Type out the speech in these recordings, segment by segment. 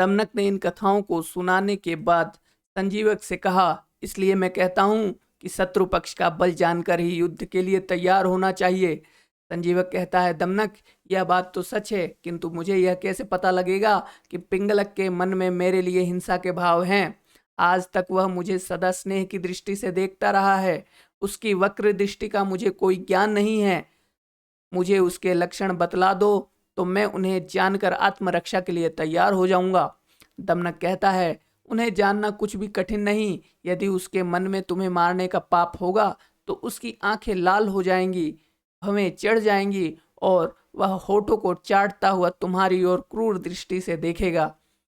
दमनक ने इन कथाओं को सुनाने के बाद संजीवक से कहा, इसलिए मैं कहता हूँ कि शत्रु पक्ष का बल जानकर ही युद्ध के लिए तैयार होना चाहिए। संजीवक कहता है, दमनक, यह बात तो सच है, किंतु मुझे यह कैसे पता लगेगा कि पिंगलक के मन में मेरे लिए हिंसा के भाव हैं। आज तक वह मुझे सदा स्नेह की दृष्टि से देखता रहा है। उसकी वक्र दृष्टि का मुझे कोई ज्ञान नहीं है। मुझे उसके लक्षण बतला दो तो मैं उन्हें जानकर आत्मरक्षा के लिए तैयार हो जाऊंगा। दमनक कहता है, उन्हें जानना कुछ भी कठिन नहीं। यदि उसके मन में तुम्हें मारने का पाप होगा तो उसकी आंखें लाल हो जाएंगी, भवें चढ़ जाएंगी और वह होठों को चाटता हुआ तुम्हारी ओर क्रूर दृष्टि से देखेगा।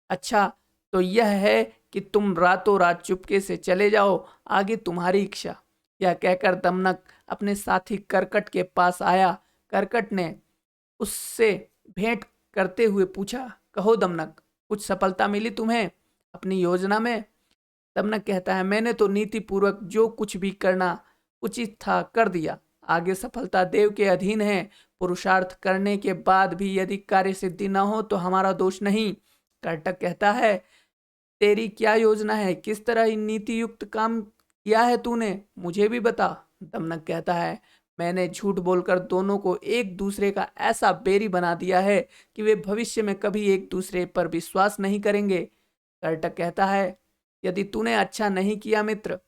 अच्छा, तो यह है कि तुम रातों रात चुपके से चले जाओ, आगे तुम्हारी इच्छा। यह कहकर दमनक अपने साथी करकट के पास आया। करकट ने उससे भेंट करते हुए पूछा, कहो दमनक, कुछ सफलता मिली तुम्हें अपनी योजना में? दमनक कहता है, मैंने तो नीति पूर्वक जो कुछ भी करना उचित था कर दिया। आगे सफलता देव के अधीन है। पुरुषार्थ करने के बाद भी यदि कार्य सिद्धि न हो तो हमारा दोष नहीं। कर्टक कहता है, तेरी क्या योजना है? किस तरह इन नीति युक्त काम किया है तूने? मुझे भी बता। दमनक कहता है, मैंने झूठ बोलकर दोनों को एक दूसरे का ऐसा बैरी बना दिया है कि वे भविष्य में कभी एक दूसरे पर विश्वास नहीं करेंगे। कर्टक कहता है, यदि तूने अच्छा नहीं किया मित्र,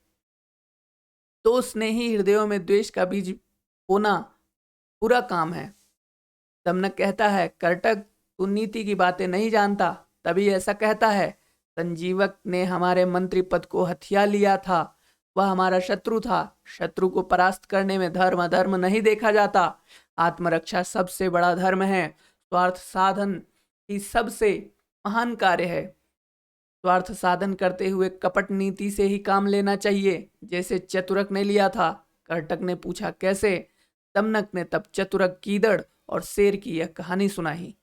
तो स्नेही हृदयों में द्वेष का बीज बोना बुरा काम है। दमनक कहता है, कर्टक, तू नीति की बातें नहीं जानता, तभी ऐसा कहता है। संजीवक ने हमारे मंत्री पद को हथिया लिया था। वह हमारा शत्रु था। शत्रु को परास्त करने में धर्म अधर्म नहीं देखा जाता। आत्मरक्षा सबसे बड़ा धर्म है। स्वार्थ साधन ही सबसे महान कार्य है। स्वार्थ साधन करते हुए कपट नीति से ही काम लेना चाहिए, जैसे चतुरक ने लिया था। कर्टक ने पूछा, कैसे? दमनक ने तब चतुरक, गीदड़ और शेर की यह कहानी सुनाई।